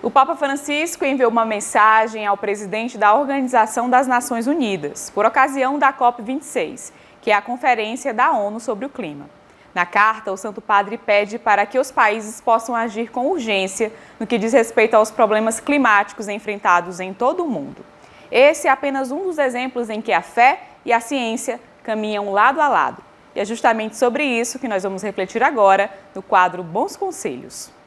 O Papa Francisco enviou uma mensagem ao presidente da Organização das Nações Unidas, por ocasião da COP26, que é a Conferência da ONU sobre o Clima. Na carta, o Santo Padre pede para que os países possam agir com urgência no que diz respeito aos problemas climáticos enfrentados em todo o mundo. Esse é apenas um dos exemplos em que a fé e a ciência caminham lado a lado. E é justamente sobre isso que nós vamos refletir agora no quadro Bons Conselhos.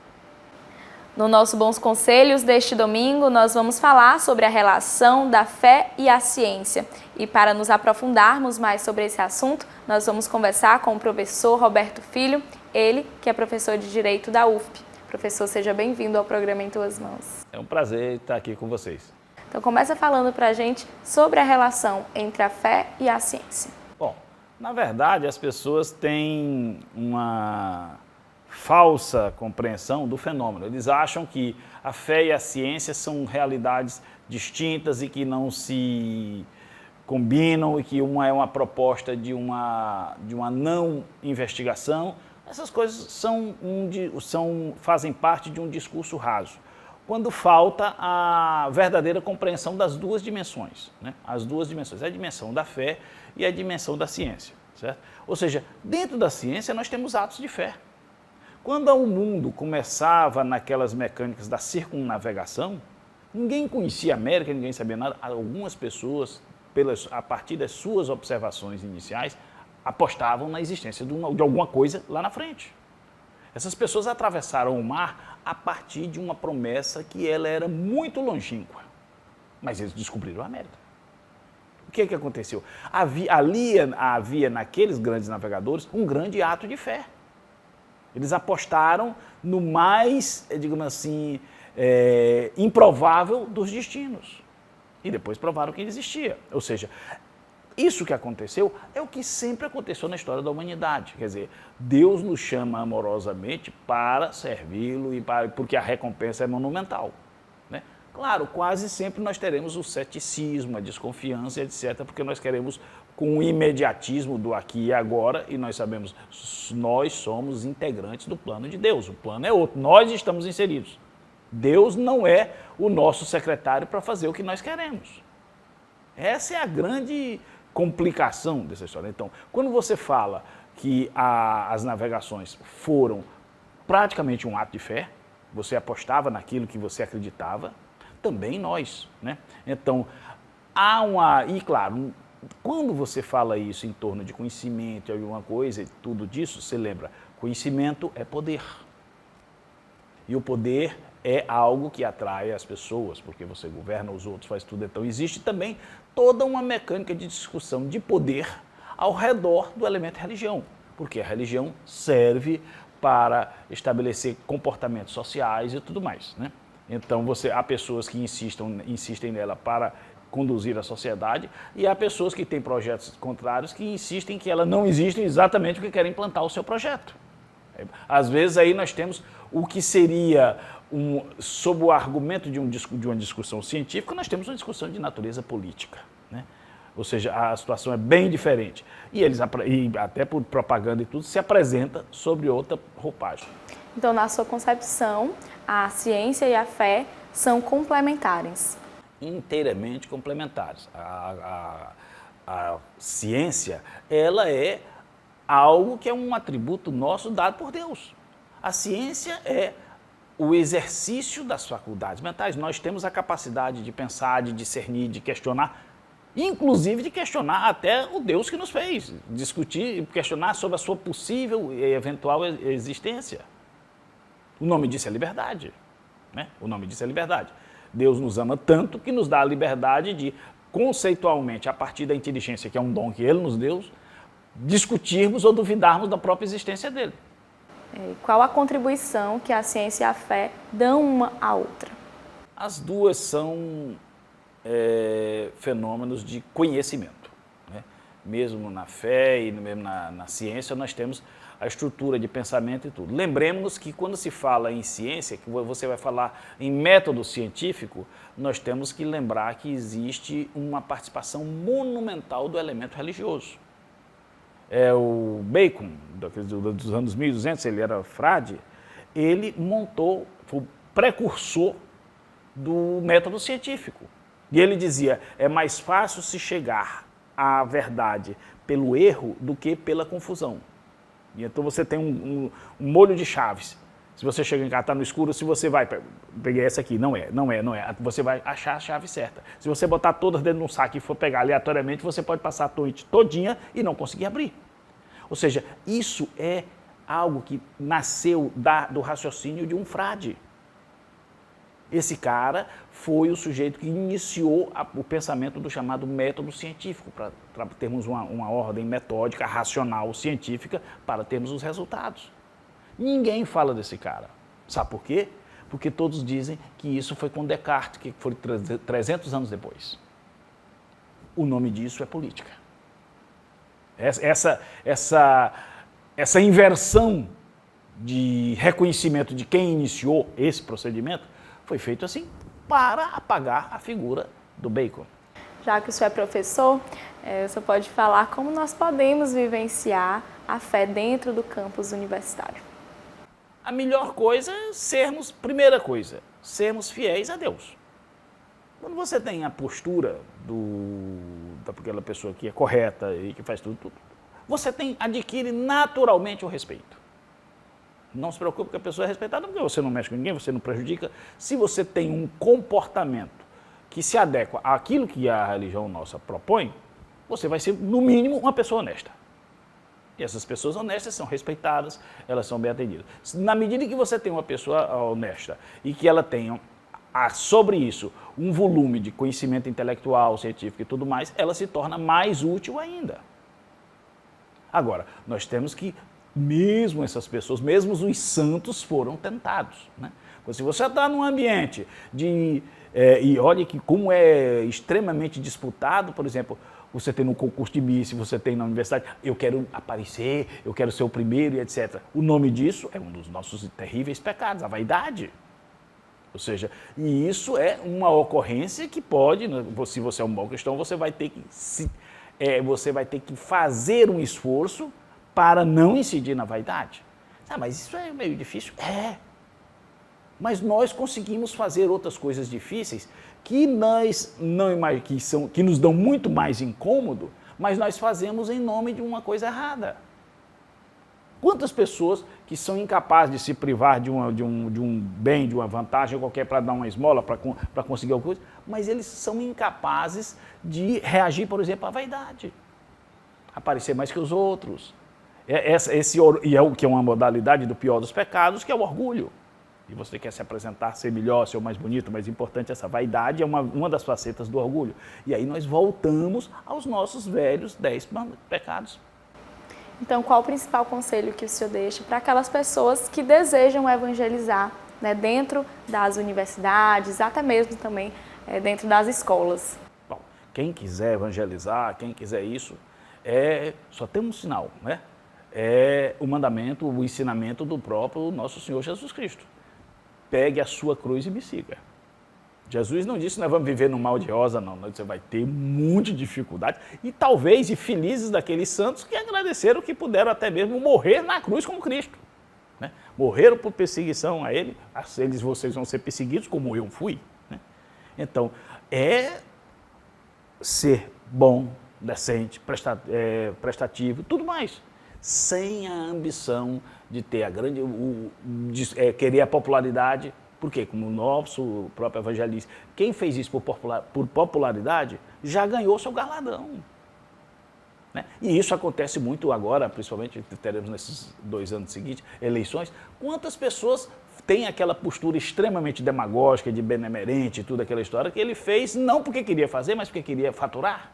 No nosso Bons Conselhos deste domingo, nós vamos falar sobre a relação da fé e a ciência. E para nos aprofundarmos mais sobre esse assunto, nós vamos conversar com o professor Roberto Filho, ele que é professor de Direito da UFP. Professor, seja bem-vindo ao programa Em Tuas Mãos. É um prazer estar aqui com vocês. Então começa falando para a gente sobre a relação entre a fé e a ciência. Bom, na verdade as pessoas têm uma falsa compreensão do fenômeno. Eles acham que a fé e a ciência são realidades distintas e que não se combinam e que uma é uma proposta de uma não investigação. Essas coisas fazem parte de um discurso raso, quando falta a verdadeira compreensão das duas dimensões, né? As duas dimensões, a dimensão da fé e a dimensão da ciência, certo? Ou seja, dentro da ciência nós temos atos de fé. Quando o mundo começava naquelas mecânicas da circunnavegação, ninguém conhecia a América, ninguém sabia nada. Algumas pessoas, a partir das suas observações iniciais, apostavam na existência de alguma coisa lá na frente. Essas pessoas atravessaram o mar a partir de uma promessa que ela era muito longínqua. Mas eles descobriram a América. O que aconteceu? Havia naqueles grandes navegadores um grande ato de fé. Eles apostaram no mais, digamos assim, improvável dos destinos. E depois provaram que ele existia. Ou seja, isso que aconteceu é o que sempre aconteceu na história da humanidade. Quer dizer, Deus nos chama amorosamente para servi-lo porque a recompensa é monumental, né? Claro, quase sempre nós teremos o ceticismo, a desconfiança, etc., porque nós queremos com o imediatismo do aqui e agora, e nós sabemos, nós somos integrantes do plano de Deus, o plano é outro, nós estamos inseridos. Deus não é o nosso secretário para fazer o que nós queremos. Essa é a grande complicação dessa história. Então, quando você fala que as navegações foram praticamente um ato de fé, você apostava naquilo que você acreditava, também nós, né? Então, e claro, quando você fala isso em torno de conhecimento e alguma coisa e tudo disso, você lembra, conhecimento é poder. E o poder é algo que atrai as pessoas, porque você governa os outros, faz tudo. Então existe também toda uma mecânica de discussão de poder ao redor do elemento religião, porque a religião serve para estabelecer comportamentos sociais e tudo mais, né? Então há pessoas que insistem nela para conduzir a sociedade e há pessoas que têm projetos contrários que insistem que ela não existe exatamente porque querem implantar o seu projeto. Às vezes aí nós temos o que seria, sob o argumento de uma discussão científica, nós temos uma discussão de natureza política, né? Ou seja, a situação é bem diferente. E eles, até por propaganda e tudo, se apresenta sobre outra roupagem. Então, na sua concepção, a ciência e a fé são complementares. Inteiramente complementares. A ciência, ela é algo que é um atributo nosso dado por Deus. A ciência é o exercício das faculdades mentais. Nós temos a capacidade de pensar, de discernir, de questionar, inclusive de questionar até o Deus que nos fez, discutir, questionar sobre a sua possível e eventual existência. O nome disso é liberdade, né? O nome disso é liberdade. Deus nos ama tanto que nos dá a liberdade de, conceitualmente, a partir da inteligência, que é um dom que Ele nos deu, discutirmos ou duvidarmos da própria existência dele. Qual a contribuição que a ciência e a fé dão uma à outra? As duas são fenômenos de conhecimento, né? Mesmo na fé e mesmo na ciência, nós temos a estrutura de pensamento e tudo. Lembremos que quando se fala em ciência, que você vai falar em método científico, nós temos que lembrar que existe uma participação monumental do elemento religioso. O Bacon, dos anos 1200, ele era frade, ele montou, foi o precursor do método científico. E ele dizia, é mais fácil se chegar à verdade pelo erro do que pela confusão. E então você tem um molho de chaves. Se você chega em casa, está no escuro, se você vai, peguei essa aqui, não é, você vai achar a chave certa. Se você botar todas dentro de um saco e for pegar aleatoriamente, você pode passar a noite todinha e não conseguir abrir. Ou seja, isso é algo que nasceu do raciocínio de um frade. Esse cara foi o sujeito que iniciou o pensamento do chamado método científico, para termos uma ordem metódica, racional, científica, para termos os resultados. Ninguém fala desse cara. Sabe por quê? Porque todos dizem que isso foi com Descartes, que foi 300 anos depois. O nome disso é política. Essa inversão de reconhecimento de quem iniciou esse procedimento foi feito assim para apagar a figura do Bacon. Já que o senhor é professor, o senhor pode falar como nós podemos vivenciar a fé dentro do campus universitário. A melhor coisa é primeira coisa, sermos fiéis a Deus. Quando você tem a postura daquela pessoa que é correta e que faz tudo, você adquire naturalmente o respeito. Não se preocupe que a pessoa é respeitada, porque você não mexe com ninguém, você não prejudica. Se você tem um comportamento que se adequa àquilo que a religião nossa propõe, você vai ser, no mínimo, uma pessoa honesta. E essas pessoas honestas são respeitadas, elas são bem atendidas. Na medida que você tem uma pessoa honesta e que ela tenha sobre isso um volume de conhecimento intelectual, científico e tudo mais, ela se torna mais útil ainda. Agora, nós temos que, mesmo essas pessoas, mesmo os santos foram tentados, né? Se você está num ambiente e olha que como é extremamente disputado, por exemplo, você tem no concurso de Miss, você tem na universidade, eu quero aparecer, eu quero ser o primeiro e etc. O nome disso é um dos nossos terríveis pecados, a vaidade. Ou seja, e isso é uma ocorrência que pode, se você é um bom cristão, você vai ter que fazer um esforço para não incidir na vaidade. Ah, mas isso é meio difícil? É. Mas nós conseguimos fazer outras coisas difíceis que que nos dão muito mais incômodo, mas nós fazemos em nome de uma coisa errada. Quantas pessoas que são incapazes de se privar de um bem, de uma vantagem qualquer para dar uma esmola, para conseguir alguma coisa, mas eles são incapazes de reagir, por exemplo, à vaidade, aparecer mais que os outros. E é o que é uma modalidade do pior dos pecados, que é o orgulho. E você quer se apresentar, ser melhor, ser o mais bonito, mais importante, essa vaidade é uma das facetas do orgulho. E aí nós voltamos aos nossos velhos 10 pecados. Então, qual o principal conselho que o senhor deixa para aquelas pessoas que desejam evangelizar, né, dentro das universidades, até mesmo também dentro das escolas? Bom, quem quiser evangelizar, quem quiser isso, só tem um sinal, né? É o mandamento, o ensinamento do próprio nosso Senhor Jesus Cristo. Pegue a sua cruz e me siga. Jesus não disse que nós vamos viver no mal de rosa, não. Você vai ter um monte de dificuldade e talvez, e felizes daqueles santos que agradeceram que puderam até mesmo morrer na cruz como Cristo. Né? Morreram por perseguição a Ele, vocês vão ser perseguidos como eu fui. Né? Então, ser bom, decente, prestativo, tudo mais. Sem a ambição de ter querer a popularidade, porque como o nosso próprio evangelista, quem fez isso por popularidade já ganhou seu galardão. Né? E isso acontece muito agora, principalmente teremos nesses 2 anos seguintes, eleições. Quantas pessoas têm aquela postura extremamente demagógica, de benemerente, tudo aquela história que ele fez não porque queria fazer, mas porque queria faturar?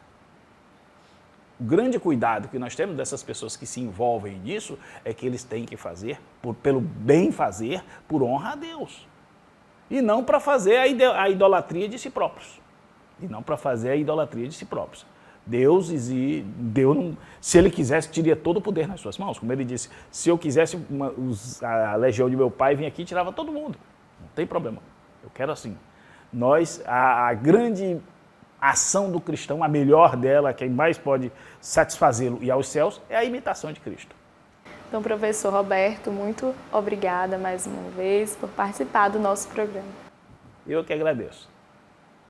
O grande cuidado que nós temos dessas pessoas que se envolvem nisso é que eles têm que fazer, pelo bem fazer, por honra a Deus. E não para fazer a idolatria de si próprios. Deus, se Ele quisesse, teria todo o poder nas suas mãos. Como Ele disse, se eu quisesse, a legião de meu pai vinha aqui e tirava todo mundo. Não tem problema, eu quero assim. A grande ação do cristão, a melhor dela, quem mais pode satisfazê-lo e aos céus, é a imitação de Cristo. Então, professor Roberto, muito obrigada mais uma vez por participar do nosso programa. Eu que agradeço.